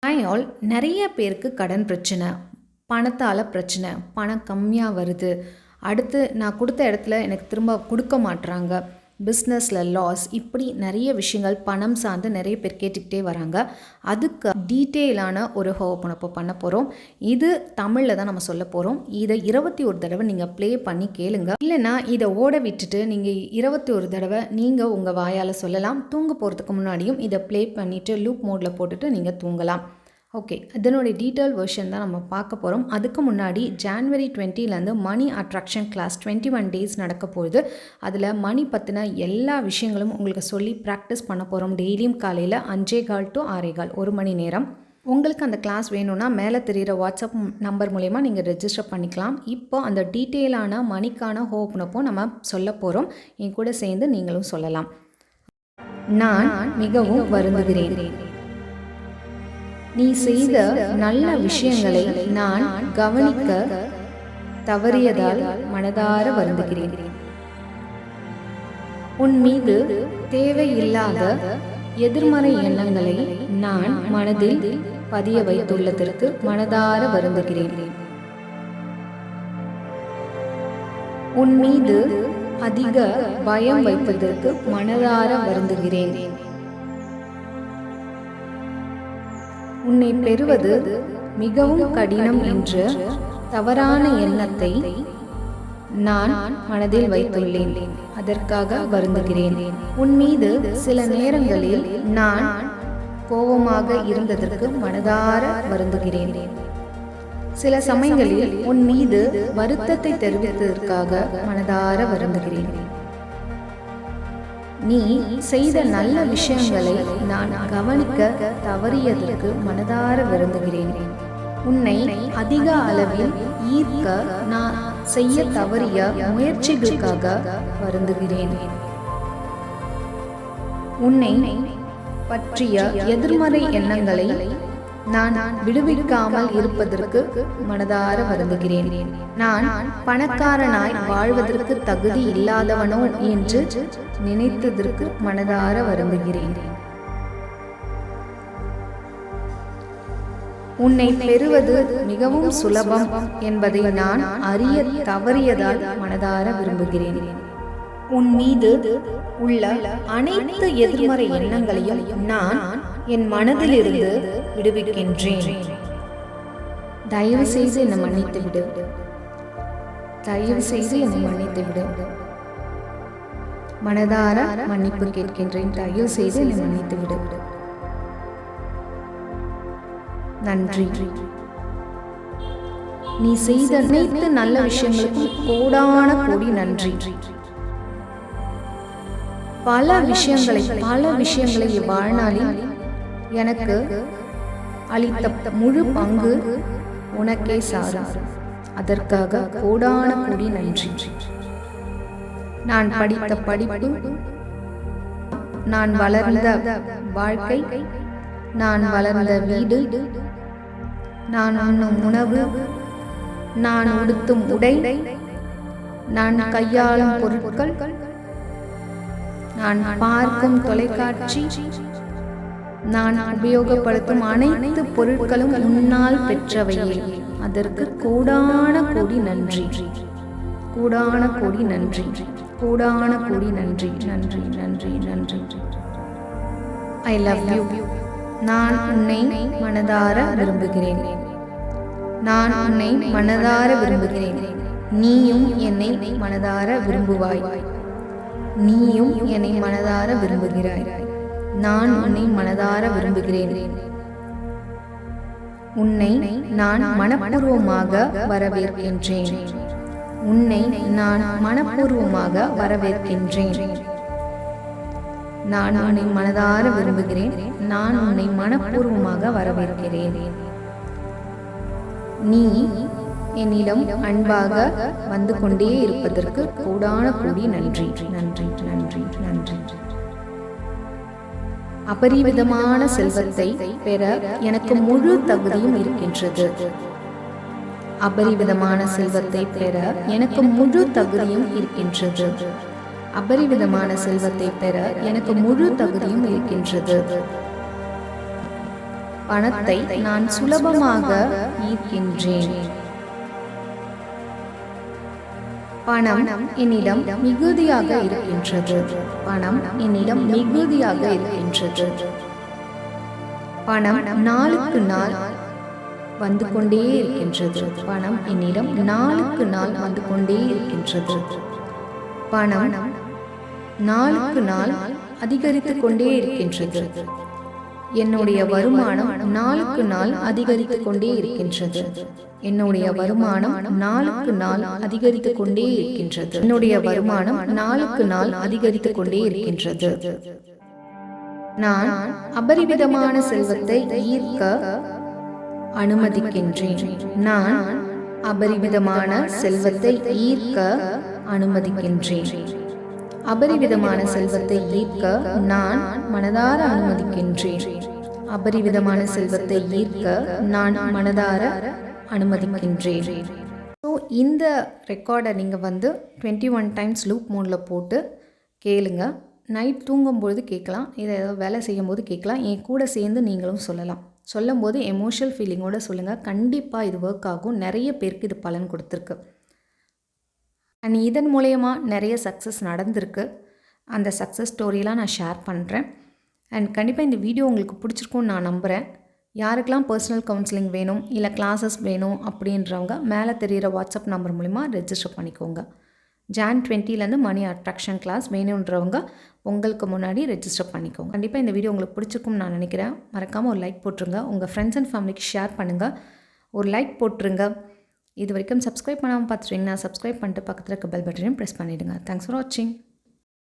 Hi all. நிறைய பேருக்கு கடன் பிரச்சனை, பணத்தால் பிரச்சனை, பணம் கம்மியாக வருது, அடுத்து நான் கொடுத்த இடத்துல எனக்கு திரும்ப கொடுக்க மாட்றாங்க, பிஸ்னஸில் லாஸ், இப்படி நிறைய விஷயங்கள் பணம் சார்ந்து நிறைய பேர் கேட்டுக்கிட்டே வராங்க. அதுக்கு டீட்டெயிலான ஒரு ஹோப்பனப்போ பண்ண போகிறோம். இது தமிழில் தான் நம்ம சொல்ல போகிறோம். இதை 21 தடவை நீங்கள் ப்ளே பண்ணி கேளுங்க. இல்லைனா இதை ஓட விட்டுட்டு நீங்கள் 21 தடவை நீங்கள் உங்கள் வாயால் சொல்லலாம். தூங்க போகிறதுக்கு முன்னாடியும் இதை ப்ளே பண்ணிவிட்டு லூப் மோடில் போட்டுட்டு நீங்கள் தூங்கலாம். ஓகே, இதனுடைய டீட்டெயில் வெர்ஷன் தான் நம்ம பார்க்க போகிறோம். அதுக்கு முன்னாடி January 20லேருந்து மணி அட்ராக்ஷன் கிளாஸ் 21 டேஸ் நடக்க போகுது. அதில் மணி பற்றின எல்லா விஷயங்களும் உங்களுக்கு சொல்லி ப்ராக்டிஸ் பண்ண போகிறோம். டெய்லியும் காலையில் 5:15 to 6:15 1 மணி நேரம். உங்களுக்கு அந்த கிளாஸ் வேணும்னா மேலே தெரிகிற வாட்ஸ்அப் நம்பர் மூலயமா நீங்கள் ரெஜிஸ்டர் பண்ணிக்கலாம். இப்போ அந்த டீட்டெயிலான மணிக்கான ஹோப்னப்போ நம்ம சொல்ல போகிறோம். என் கூட சேர்ந்து நீங்களும் சொல்லலாம். நான் மிகவும் வருந்துகிறேன். நீ செய்த நல்ல விஷயங்களை நான் கவனிக்க தவறியதால் மனதார வருந்துகிறேன். உன் மீது தேவையில்லாத எதிர்மறை எண்ணங்களை நான் மனதில் பதிய வைத்துள்ளதற்கு மனதார வருந்துகிறேன். உன் மீது அதிக பயம் வைப்பதற்கு மனதார வருந்துகிறேன். உன்னை பெறுவது மிகவும் கடினம் என்ற தவறான எண்ணத்தை நான் மனதில் வைத்துள்ளேன். அதற்காக வருந்துகிறேன். உன் மீது சில நேரங்களில் நான் கோபமாக இருந்ததற்கு மனதார வருந்துகிறேன். சில சமயங்களில் உன் மீது வருத்தத்தை தெரிவித்ததற்காக மனதார வருந்துகிறேன். நீ செய்த நல்ல விஷயங்களை நான் கவனிக்க தவறியதற்கு மனதார வருந்துகிறேன். உன்னை அதிக அளவில் ஈர்க்க நான் செய்ய தவறிய முயற்சிகளுக்காக வருந்துகிறேன். உன்னை பற்றிய எதிர்மறை எண்ணங்களை நான் விடுவிக்காமல் இருப்பதற்கு மனதார வருந்துகிறேன். நான் பணக்காரனாய் வாழ்வதற்கு தகுதி இல்லாதவனோ என்று நினைத்ததற்கு மனதார வருந்துகிறேன். உன்னை பெறுவது மிகவும் சுலபம் என்பதை நான் அறிய தவறியதால் மனதார விரும்புகிறேன். உன் மீது உள்ள அனைத்து எதிர்மறை எண்ணங்களையும் நான் என் மனதிலிருந்து விடுவிக்கின்றேன். தயவு செய்து என்னை மன்னித்து விடு. தயவு செய்து என்னை மன்னித்து விடு. மனதார மன்னிப்பு கேட்கின்றேன். தயவு செய்து என்னை மன்னித்து விடு. நன்றி. நீ செய்த அனைத்து நல்ல விஷயங்களுக்கும் கோடான கோடி நன்றி. பல விஷயங்களை வாழ்நாளில் எனக்கு அளித்த முழு பங்கு உனக்கே சாரும். அதற்காக கோடான கோடி நன்றி. நான் படித்த படிப்பு, நான் வளர்ந்த வாழ்க்கை, நான் வளர்ந்த வீடு, நான் உண்ணும் உணவு, நான் உடுத்தும் உடை, நான் கையாளும் பொருட்கள், நான் பார்க்கும் தொலைக்காட்சி, நான் உபயோகப்படுத்தும் அனைத்து பொருட்களும் உன்னால் பெற்றவையே. அதற்கு கோடான கோடி நன்றி. கோடான கோடி நன்றி. கோடான கோடி நன்றி. நன்றி நன்றி நன்றி. I love you. நான் உன்னை மனதார விரும்புகிறேன். நான் உன்னை மனதார விரும்புகிறேன். நீயும் என்னை மனதார விரும்புவாய். நீயும் என்னை மனதார விரும்புகிறாய். நான் உன்னை மனதார விரும்புகிறேன். உன்னை நான் மனப்பூர்வமாக வரவேற்கின்றேன். உன்னை நான் மனப்பூர்வமாக வரவேற்கின்றேன். நான் உன்னை மனதார விரும்புகிறேன். நான் உன்னை மனப்பூர்வமாக வரவேற்கிறேன். நீ என்னிடம் அன்பாக வந்து கொண்டே இருப்பதற்கு கோடான கோடி நன்றி. நன்றி நன்றி நன்றி. அபரிவிதமான செல்வத்தை பெற எனக்கு முழு தகுதியும் இருக்கின்றது. அபரிவிதமான செல்வத்தை பெற எனக்கு முழு தகுதியும் இருக்கின்றது. அபரிவிதமான செல்வத்தை பெற எனக்கு முழு தகுதியும் இருக்கின்றது. பணத்தை நான் சுலபமாக ஈர்க்கின்றேன். பணம் என்னிடம் மிகுதியாக இருக்கின்றது. பணம் என்னிடம் மிகுதியாக இருக்கின்றது. பணம் நாளுக்கு நாள் வந்து கொண்டே இருக்கின்றது. பணம் என்னிடம் நாளுக்கு நாள் வந்து கொண்டே இருக்கின்றது. பணம் நாளுக்கு நாள் அதிகரித்து கொண்டே இருக்கின்றது. என்னுடைய வருமானம் நாளுக்கு நாள் அதிகரித்து கொண்டே இருக்கின்றது. என்னுடைய வருமானம் நாளுக்கு நாள் அதிகரித்து கொண்டே இருக்கின்றது. என்னுடைய வருமானம் நாளுக்கு நாள் அதிகரித்து கொண்டே இருக்கின்றது. நான் அபரிவிதமான செல்வத்தை ஈர்க்க அனுமதிக்கின்றேன். நான் அபரிவிதமான செல்வத்தை ஈர்க்க அனுமதிக்கின்றேன். அபரிவிதமான செல்வத்தை ஈர்க்க நான் மனதார அனுமதிக்கின்றேன். அபரிவிதமான செல்வத்தை ஈர்க்க நான் மனதார அனுமதிக்கின்றேன். ஸோ இந்த ரெக்கார்டை நீங்கள் 21 டைம்ஸ் லூப் மோடில் போட்டு கேளுங்க. நைட் தூங்கும்பொழுது கேட்கலாம், இதை ஏதாவது வேலை செய்யும்போது கேட்கலாம். என் கூட சேர்ந்து நீங்களும் சொல்லலாம். சொல்லும்போது எமோஷனல் ஃபீலிங்கோடு சொல்லுங்கள். கண்டிப்பாக இது ஒர்க் ஆகும். நிறைய பேருக்கு இது பலன் கொடுத்துருக்கு. அண்ட் இதன் மூலயமா நிறைய சக்ஸஸ் நடந்திருக்கு. அந்த சக்ஸஸ் ஸ்டோரியெலாம் நான் ஷேர் பண்ணுறேன். அண்ட் கண்டிப்பாக இந்த வீடியோ உங்களுக்கு பிடிச்சிருக்கும்னு நான் நம்புகிறேன். யாருக்கெல்லாம் பர்சனல் கவுன்சிலிங் வேணும் இல்லை கிளாஸஸ் வேணும் அப்படின்றவங்க மேலே தெரிகிற வாட்ஸ்அப் நம்பர் மூலிமா ரெஜிஸ்டர் பண்ணிக்கோங்க. Jan 20 மணி அட்ராக்ஷன் கிளாஸ் வேணுன்றவங்க உங்களுக்கு முன்னாடி ரெஜிஸ்டர் பண்ணிக்கோங்க. கண்டிப்பாக இந்த வீடியோ உங்களுக்கு பிடிச்சிருக்கும்னு நான் நினைக்கிறேன். மறக்காமல் ஒரு லைக் போட்டுருங்க. உங்கள் ஃப்ரெண்ட்ஸ் அண்ட் ஃபேமிலிக்கு ஷேர் பண்ணுங்கள். ஒரு லைக் போட்டுருங்க. இது வரைக்கும் சப்ஸ்கிரைப் பண்ணாமல் பார்த்துட்டிங்கன்னா சப்ஸ்கிரைப் பண்ணிட்டு பக்கத்தில் இருக்க பெல் பட்டனையும் ப்ரெஸ் பண்ணிவிடுங்க. தேங்க்ஸ் ஃபார் வாட்சிங்.